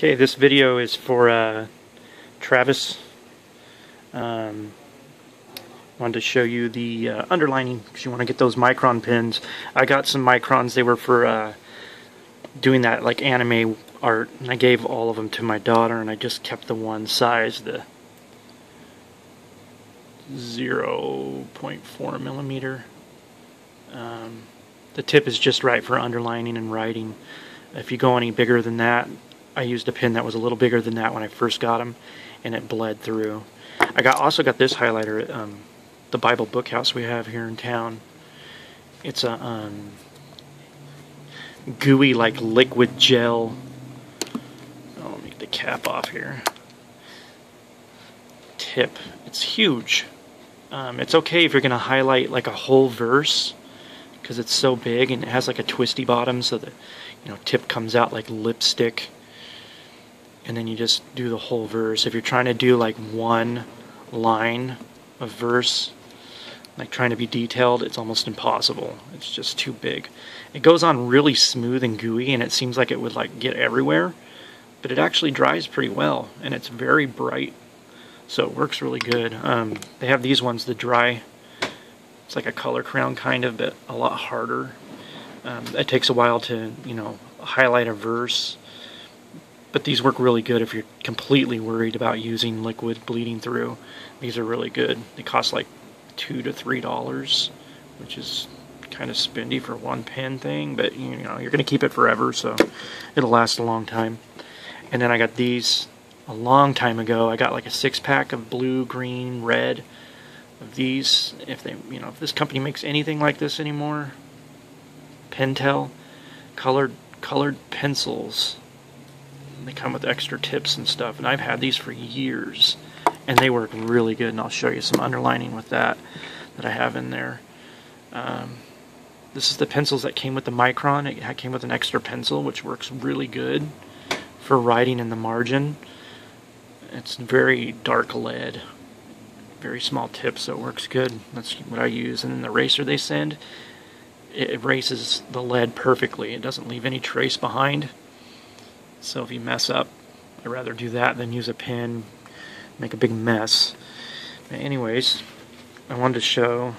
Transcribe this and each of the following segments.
Okay, this video is for Travis. Wanted to show you the underlining because you want to get those micron pins. I got some microns. They were for doing that like anime art, and I gave all of them to my daughter, and I just kept the one size, the 0.4 millimeter. The tip is just right for underlining and writing. If you go any bigger than that, I used a pin that was a little bigger than that when I first got them, and it bled through. I also got this highlighter at the Bible book house we have here in town. It's a gooey, like liquid gel. I'll make the cap off here. Tip. It's huge. It's okay if you're going to highlight like a whole verse, because it's so big and it has like a twisty bottom, so the tip comes out like lipstick, and then you just do the whole verse. If you're trying to do like one line of verse, like trying to be detailed, it's almost impossible. It's just too big. It goes on really smooth and gooey, and it seems like it would like get everywhere, but it actually dries pretty well, and it's very bright, so it works really good. They have these ones that dry. It's like a color crown kind of, but a lot harder. It takes a while to, highlight a verse, but these work really good if you're completely worried about using liquid bleeding through. These are really good. They cost like $2 to $3, which is kind of spendy for one pen thing, but you're going to keep it forever, so it'll last a long time. And then I got these a long time ago. I got like a 6-pack of blue, green, red of these. If this company makes anything like this anymore, Pentel colored pencils. They come with extra tips and stuff, and I've had these for years, and they work really good. And I'll show you some underlining with that I have in there. This is the pencils that came with the micron. It came with an extra pencil, which works really good for writing in the margin. It's very dark lead, very small tip, so it works good. That's what I use. And then the eraser they send, it erases the lead perfectly. It doesn't leave any trace behind. So if you mess up, I'd rather do that than use a pen, make a big mess. But anyways, I wanted to show,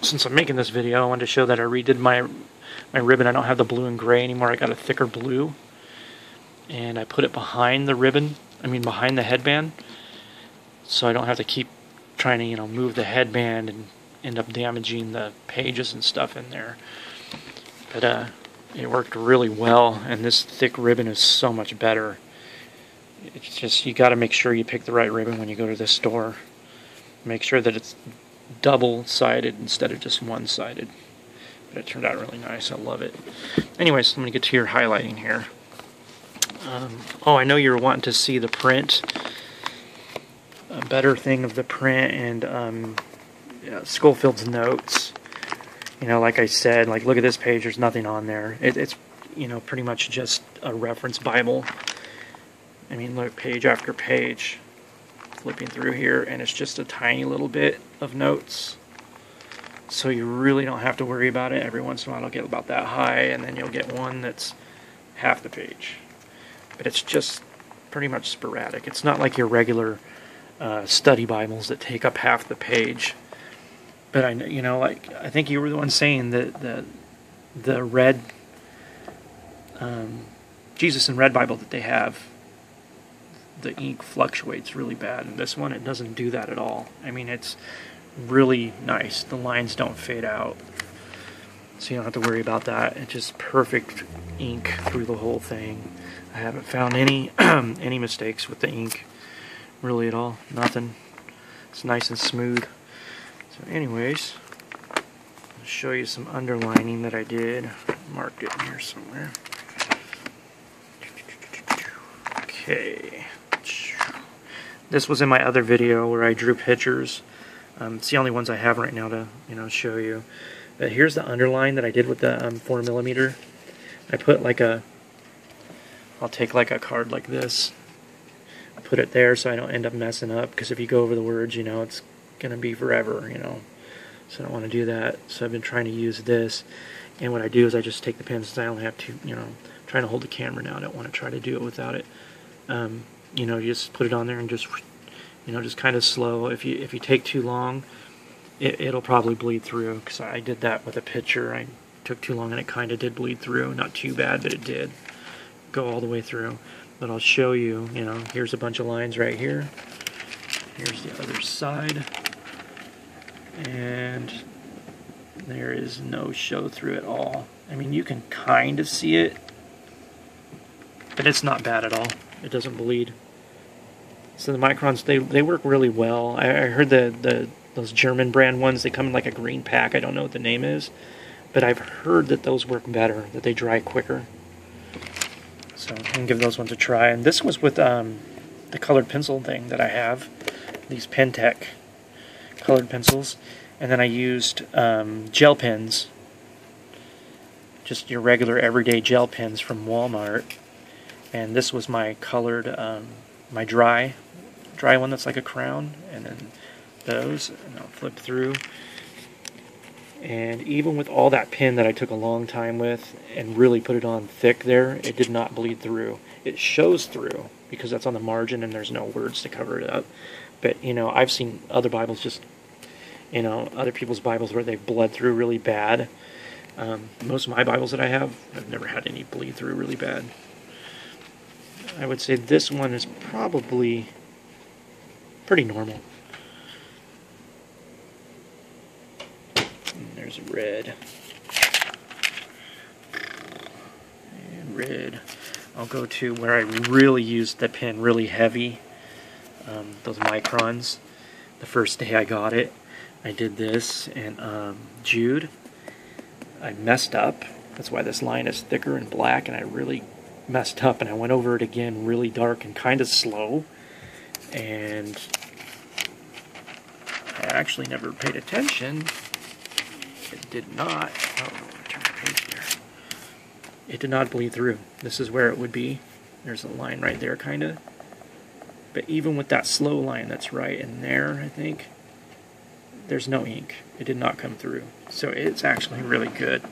since I'm making this video, I wanted to show that I redid my ribbon. I don't have the blue and gray anymore. I got a thicker blue, and I put it behind the ribbon, behind the headband, so I don't have to keep trying to, move the headband and end up damaging the pages and stuff in there. But it worked really well, and this thick ribbon is so much better. It's just, you got to make sure you pick the right ribbon when you go to this store. Make sure that it's double-sided instead of just one-sided. But it turned out really nice. I love it. Anyways, I'm going to get to your highlighting here. I know you're wanting to see the print. A better thing of the print, and Schofield's notes. Like I said, like look at this page, there's nothing on there. It's pretty much just a reference Bible. Look, page after page, flipping through here, and it's just a tiny little bit of notes. So you really don't have to worry about it. Every once in a while it'll get about that high, and then you'll get one that's half the page. But it's just pretty much sporadic. It's not like your regular study Bibles that take up half the page. But I think you were the one saying that the red Jesus and Red Bible that they have, the ink fluctuates really bad. And this one, it doesn't do that at all. It's really nice. The lines don't fade out, so you don't have to worry about that. It's just perfect ink through the whole thing. I haven't found any any mistakes with the ink, really at all. Nothing. It's nice and smooth. So anyways, I'll show you some underlining that I did. Marked it in here somewhere. Okay. This was in my other video where I drew pictures. It's the only ones I have right now to show you. But here's the underline that I did with the 4mm. I put like I'll take like a card like this, put it there so I don't end up messing up, because if you go over the words, it's going to be forever, so I don't want to do that. So I've been trying to use this, and what I do is I just take the pen, since I only have trying to hold the camera now. I don't want to try to do it without it. You know, you just put it on there and just, you know, just kind of slow. If you take too long, it'll probably bleed through, because I did that with a picture. I took too long and it kind of did bleed through. Not too bad, but it did go all the way through. But I'll show you, you know, here's a bunch of lines right here. Here's the other side. And there is no show through at all. I mean, you can kind of see it, but it's not bad at all. It doesn't bleed. So the microns, they work really well. I heard those German brand ones, they come in like a green pack. I don't know what the name is, but I've heard that those work better, that they dry quicker. So I can give those ones a try. And this was with the colored pencil thing that I have, these Pentec colored pencils. And then I used gel pens, just your regular everyday gel pens from Walmart. And this was my colored, my dry one that's like a crown. And then those, and I'll flip through. And even with all that pen that I took a long time with and really put it on thick there, it did not bleed through. It shows through because that's on the margin and there's no words to cover it up. But, you know, I've seen other Bibles just, you know, other people's Bibles where they've bled through really bad. Most of my Bibles that I have, I've never had any bleed through really bad. I would say this one is probably pretty normal. And there's red. And red. I'll go to where I really used the pen really heavy. Those microns. The first day I got it, I did this, and Jude, I messed up. That's why this line is thicker and black, and I really messed up, and I went over it again really dark and kind of slow, and I actually never paid attention. It did not, oh, turn the page here. It did not bleed through. This is where it would be. There's a line right there, kind of. But even with that slow line that's right in there, I think, there's no ink. It did not come through. So it's actually really good.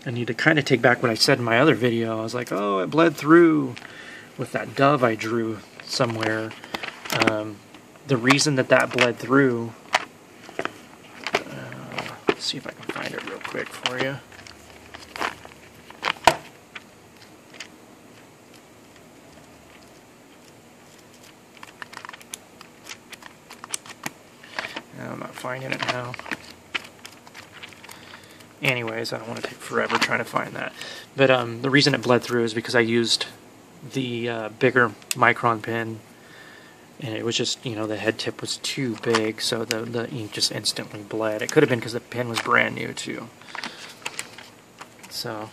I need to kind of take back what I said in my other video. I was like, oh, it bled through with that dove I drew somewhere. The reason that bled through, let's see if I can find it real quick for you. I'm not finding it now. Anyways, I don't want to take forever trying to find that. But the reason it bled through is because I used the bigger micron pen, and it was just, you know, the head tip was too big, so the ink just instantly bled. It could have been because the pen was brand new too. So,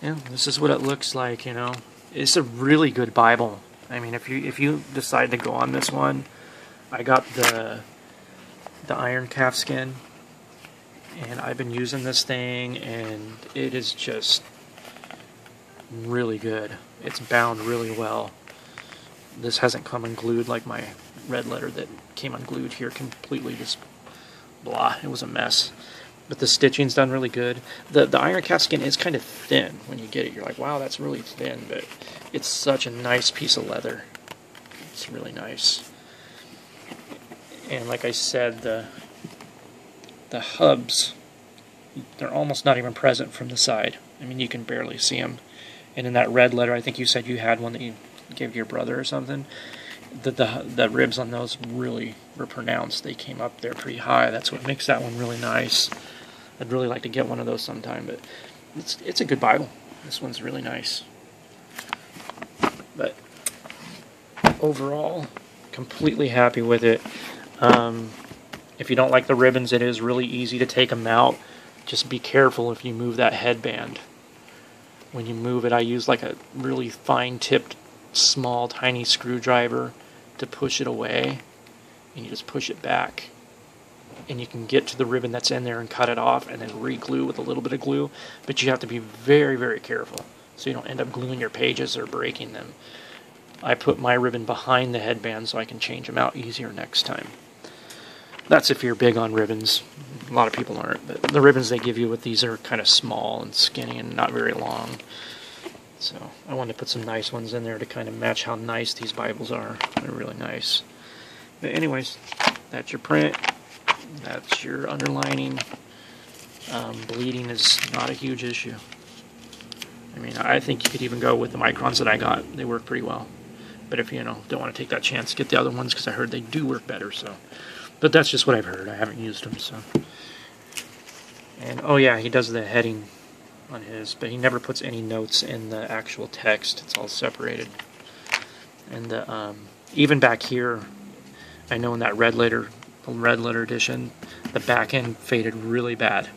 yeah, this is what it looks like, you know. It's a really good Bible. I mean, if you decide to go on this one, I got the iron calfskin, and I've been using this thing, and it is just really good. It's bound really well. This hasn't come unglued like my red letter that came unglued here completely, just blah, it was a mess. But the stitching's done really good. The iron calfskin is kind of thin when you get it. You're like, wow, that's really thin, but it's such a nice piece of leather. It's really nice. And like I said, the hubs, they're almost not even present from the side. I mean, you can barely see them. And in that red letter, I think you said you had one that you gave to your brother or something. The ribs on those really were pronounced. They came up there pretty high. That's what makes that one really nice. I'd really like to get one of those sometime, but it's a good Bible. This one's really nice. But overall, completely happy with it. If you don't like the ribbons, it is really easy to take them out. Just be careful if you move that headband. When you move it, I use like a really fine-tipped, small, tiny screwdriver to push it away. And you just push it back. And you can get to the ribbon that's in there and cut it off and then re-glue with a little bit of glue. But you have to be very, very careful so you don't end up gluing your pages or breaking them. I put my ribbon behind the headband so I can change them out easier next time. That's if you're big on ribbons. A lot of people aren't, but the ribbons they give you with these are kind of small and skinny and not very long. So I wanted to put some nice ones in there to kind of match how nice these Bibles are. They're really nice. But anyways, that's your print. That's your underlining. Bleeding is not a huge issue. I mean, I think you could even go with the microns that I got. They work pretty well. But if you don't want to take that chance, get the other ones, because I heard they do work better. So, but that's just what I've heard. I haven't used them. So, and oh yeah, he does the heading on his, but he never puts any notes in the actual text. It's all separated. And the even back here, I know in that red letter edition, the back end faded really bad.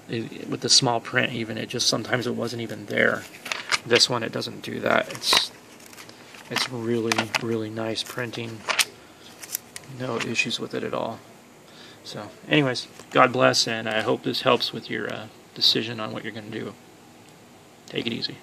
With the small print, even sometimes it wasn't even there. This one, it doesn't do that. It's really nice printing. No issues with it at all. So, anyways, God bless, and I hope this helps with your decision on what you're going to do. Take it easy.